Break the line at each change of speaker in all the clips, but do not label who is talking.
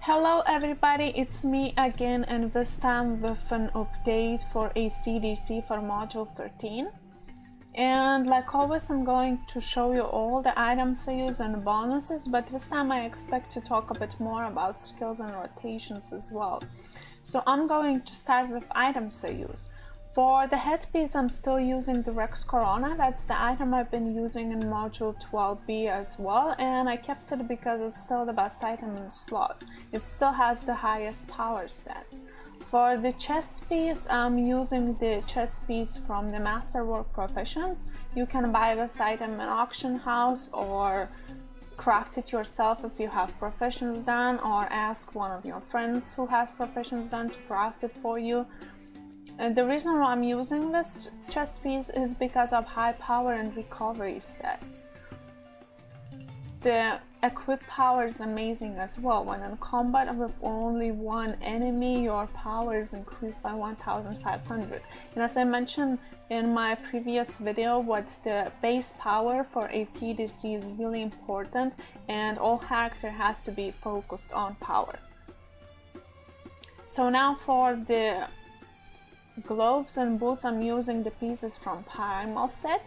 Hello everybody, it's me again, and this time with an update for AC/DC for module 13. And like always, I'm going to show you all the items I use and bonuses, but this time I expect to talk a bit more about skills and rotations as well. So I'm going to start with items I use. For the headpiece, I'm still using the Rex Corona. That's the item I've been using in module 12B as well, and I kept it because it's still the best item in slots. It still has the highest power stats. For the chest piece, I'm using the chest piece from the Masterwork Proficients. You can buy this item in auction house or craft it yourself if you have proficients done, or ask one of your friends who has proficients done to craft it for you. And the reason why I'm using this chest piece is because of high power and recovery stats. The equip power is amazing as well. When in combat with only one enemy, your power is increased by 1500. And as I mentioned in my previous video, what the base power for AC/DC is really important, and all character has to be focused on power. So now for the gloves and boots, I'm using the pieces from Primal set,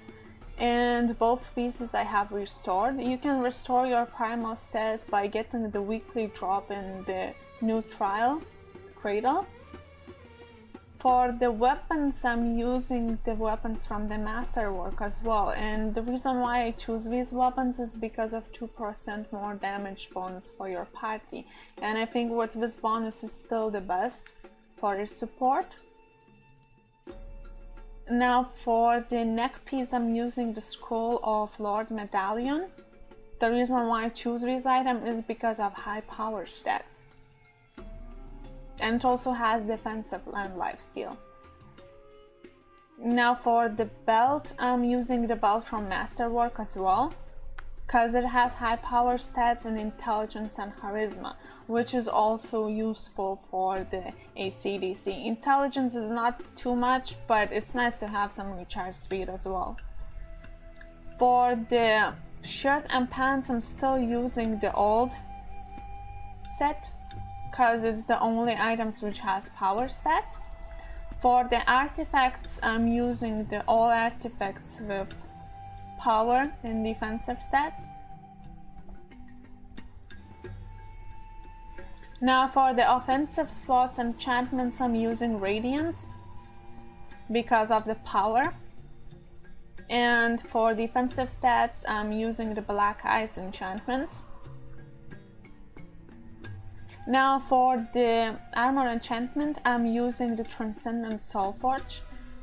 and both pieces I have restored. You can restore your Primal set by getting the weekly drop in the new trial cradle. For the weapons, I'm using the weapons from the Masterwork as well, and the reason why I choose these weapons is because of 2% more damage bonus for your party, and I think what this bonus is still the best for his support. Now for the neck piece, I'm using the Skull of Lord Medallion. The reason why I choose this item is because of high power stats. And it also has defensive and lifesteal. Now for the belt, I'm using the belt from Masterwork as well, because it has high power stats and intelligence and charisma, which is also useful for the AC/DC. Intelligence is not too much, but it's nice to have some recharge speed as well. For the shirt and pants, I'm still using the old set, because it's the only items which has power stats. For the artifacts, I'm using the all artifacts with power and defensive stats. Now for the offensive slots and enchantments, I'm using Radiance because of the power. And for defensive stats, I'm using the Black Ice enchantments. Now for the armor enchantment, I'm using the Transcendent Soulforge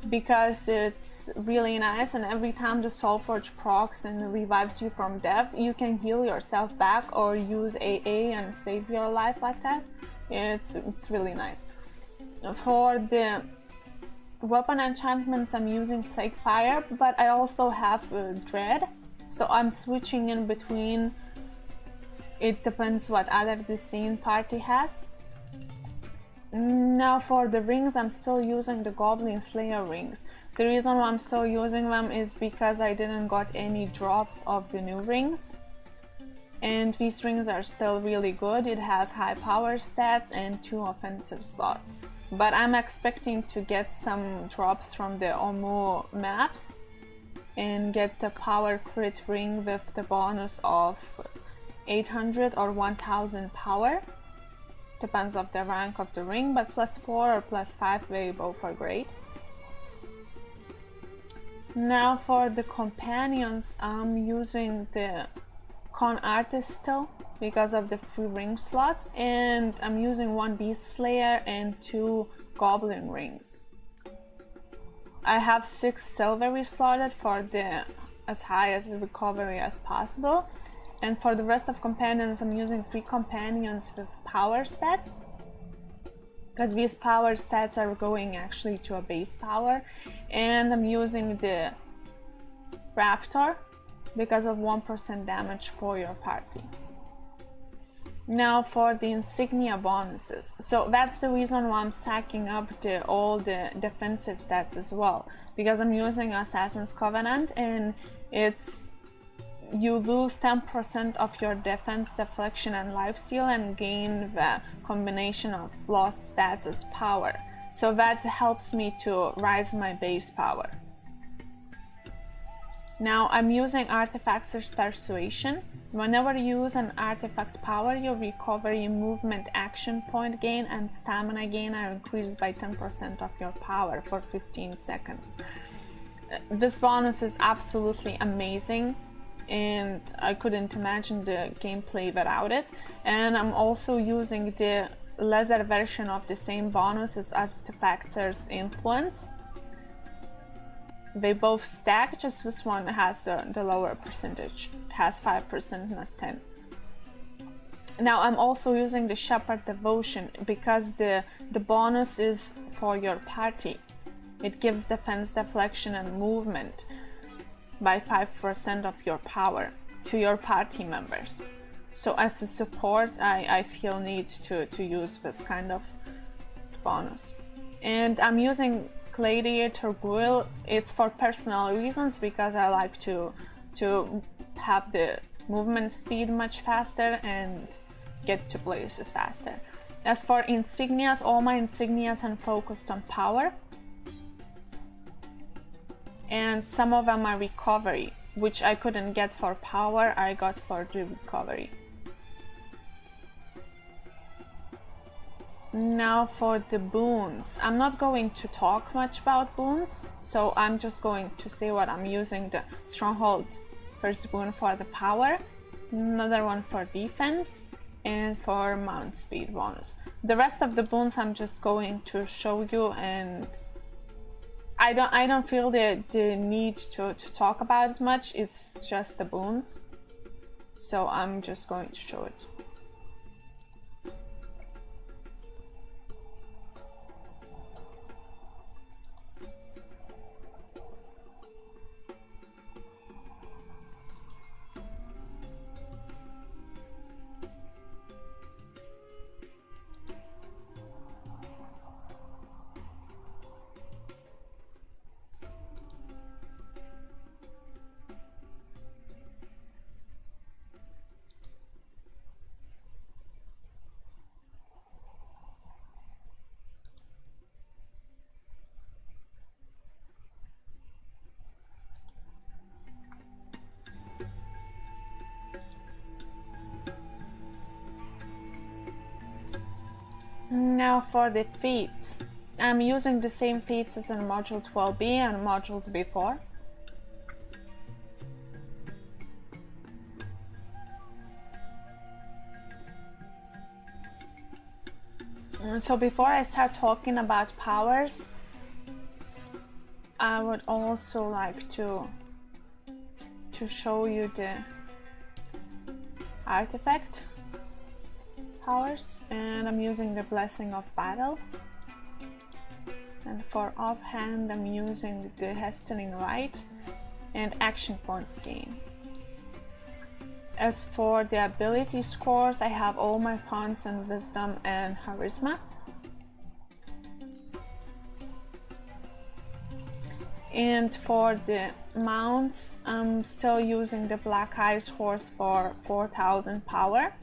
because it's really nice, and every time the Soulforge procs and revives you from death, you can heal yourself back or use AA and save your life like that. It's really nice. For the weapon enchantments, I'm using Plague Fire, but I also have Dread, so I'm switching in between. It depends what other DC party has. Now for the rings, I'm still using the Goblin Slayer rings. The reason why I'm still using them is because I didn't got any drops of the new rings, and these rings are still really good. It has high power stats and 2 offensive slots, but I'm expecting to get some drops from the Omu maps and get the power crit ring with the bonus of 800 or 1000 power. Depends on the rank of the ring, but +4 or +5, they both are great. Now for the companions, I'm using the Con Artist still because of the 3 ring slots, and I'm using 1 Beast Slayer and 2 Goblin rings. I have 6 silvery slotted for the as high as recovery as possible. And for the rest of companions, I'm using 3 companions with power stats, because these power stats are going actually to a base power. And I'm using the Raptor because of 1% damage for your party. Now for the Insignia Bonuses. So that's the reason why I'm stacking up all the defensive stats as well, because I'm using Assassin's Covenant, and it's you lose 10% of your defense, deflection, and lifesteal, and gain the combination of lost stats as power. So that helps me to rise my base power. Now I'm using Artifactor's Persuasion. Whenever you use an artifact power, your recovery, movement, action point gain, and stamina gain are increased by 10% of your power for 15 seconds. This bonus is absolutely amazing, and I couldn't imagine the gameplay without it. And I'm also using the lesser version of the same bonus as Artifactor's Influence. They both stack, just this one has the lower percentage. It has 5%, not 10. Now I'm also using the Shepherd Devotion because the bonus is for your party. It gives defense, deflection, and movement by 5% of your power to your party members. So as a support, I feel need to use this kind of bonus. And I'm using Gladiator Guild. It's for personal reasons because I like to have the movement speed much faster and get to places faster. As for insignias, all my insignias are focused on power, and some of them are recovery, which I couldn't get for power, I got for the recovery. Now for the boons. I'm not going to talk much about boons, so I'm just going to say what I'm using. The Stronghold first boon for the power, another one for defense, and for mount speed bonus. The rest of the boons I'm just going to show you, and I don't feel the need to talk about it much. It's just the boons, so I'm just going to show it. Now for the feats. I'm using the same feats as in Module 12b and modules before. So before I start talking about powers, I would also like to show you the artifact powers, and I'm using the Blessing of Battle, and for offhand I'm using the Hastening Light and action points gain. As for the ability scores, I have all my fonts and wisdom and charisma. And for the mounts, I'm still using the Black Eyes horse for 4000 power.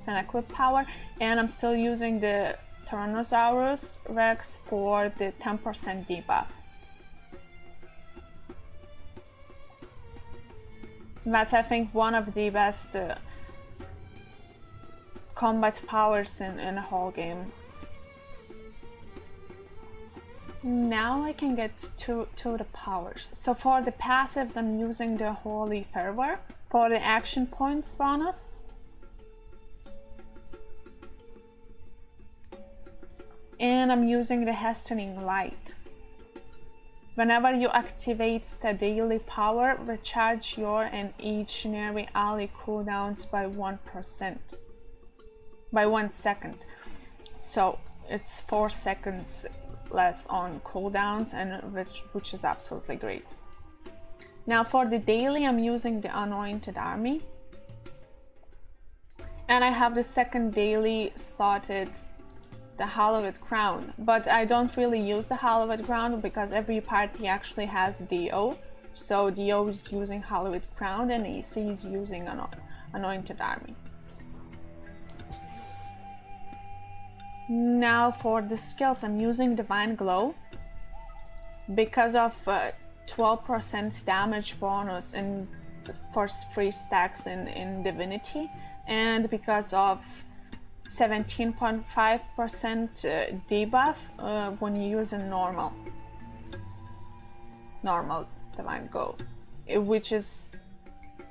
An equip power, and I'm still using the Tyrannosaurus Rex for the 10% debuff. That's, I think, one of the best combat powers in a whole game. Now I can get to the powers. So for the passives, I'm using the Holy Fervor. For the action points bonus, and I'm using the Hastening Light. Whenever you activate the daily power, recharge your and each nearby ally cooldowns by 1%. By 1 second. So it's 4 seconds less on cooldowns, and which is absolutely great. Now for the daily, I'm using the Anointed Army. And I have the second daily slotted, the Hallowed Crown, but I don't really use the Hallowed Crown because every party actually has DO, So DO is using Hallowed Crown and AC is using Anointed Army. Now for the skills, I'm using Divine Glow because of 12% damage bonus and for free stacks in Divinity, and because of 17.5% debuff when you use a normal Divine Glow, which is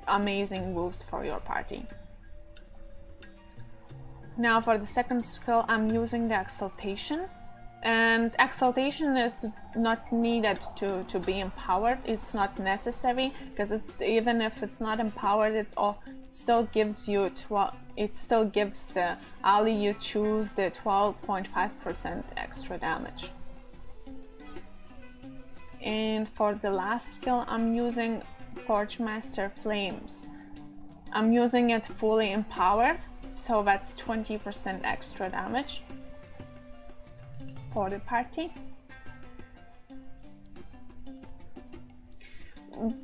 amazing boost for your party. Now for the second skill, I'm using the Exaltation, and Exaltation is not needed to be empowered. It's not necessary, because it's, even if it's not empowered, it still gives you it still gives the ally you choose the 12.5% extra damage. And for the last skill, I'm using Forgemaster Flames. I'm using it fully empowered, so that's 20% extra damage for the party.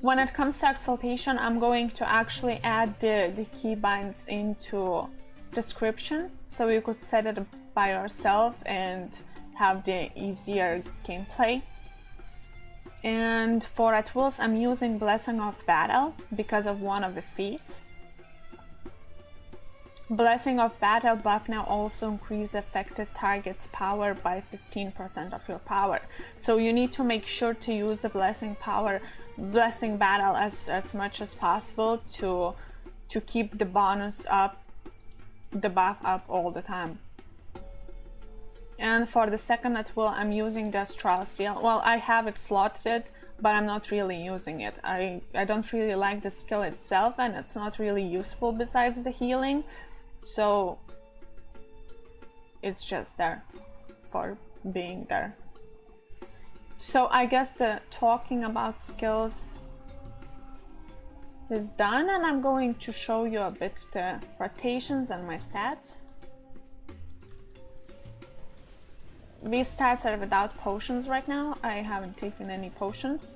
When it comes to Exaltation, I'm going to actually add the keybinds into description, so you could set it by yourself and have the easier gameplay. And for at wills, I'm using Blessing of Battle because of one of the feats. Blessing of Battle buff now also increase affected target's power by 15% of your power. So you need to make sure to use the Blessing Battle as much as possible to keep the bonus up, the buff up all the time. And for the second at will, I'm using the Astral Seal. Well, I have it slotted, but I'm not really using it. I don't really like the skill itself, and it's not really useful besides the healing. So it's just there for being there. So I guess the talking about skills is done, and I'm going to show you a bit the rotations and my stats. These stats are without potions right now. I haven't taken any potions.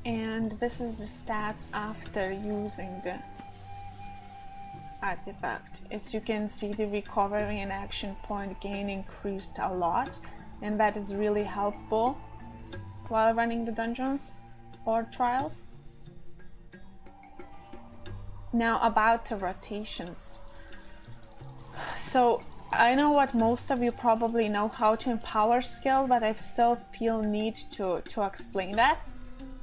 And this is the stats after using the artifact. As you can see, the recovery and action point gain increased a lot, and that is really helpful while running the dungeons or trials. Now about the rotations. So I know what most of you probably know how to empower skill, but I still feel need to explain that.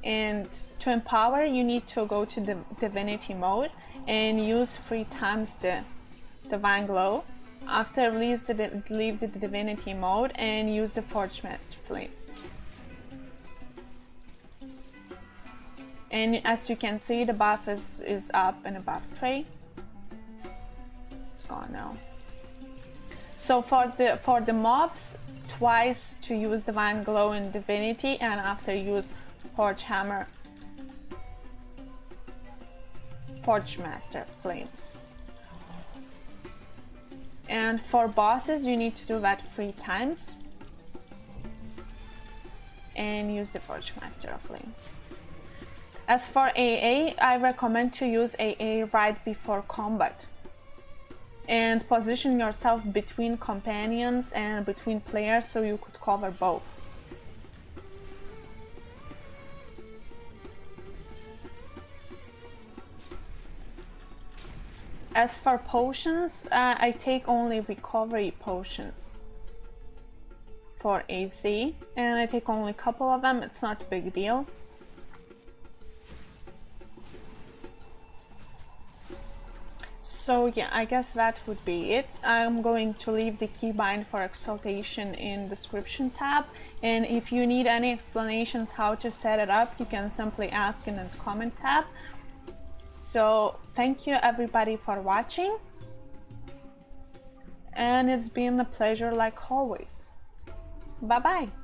And to empower, you need to go to the Divinity mode and use 3 times the Divine Glow. After leave the Divinity mode and use the Forgemaster Flames. And as you can see, the buff is up in the buff tray. It's gone now. So for the mobs, twice to use Divine Glow in Divinity, and after use Forgemaster Flames. And for bosses, you need to do that 3 times and use the Forgemaster Flames. As for AA, I recommend to use AA right before combat and position yourself between companions and between players so you could cover both. As for potions, I take only recovery potions for AC, and I take only a couple of them. It's not a big deal. So yeah, I guess that would be it. I'm going to leave the keybind for Exaltation in description tab, and if you need any explanations how to set it up, you can simply ask in the comment tab. So thank you everybody for watching, and it's been a pleasure like always. Bye bye!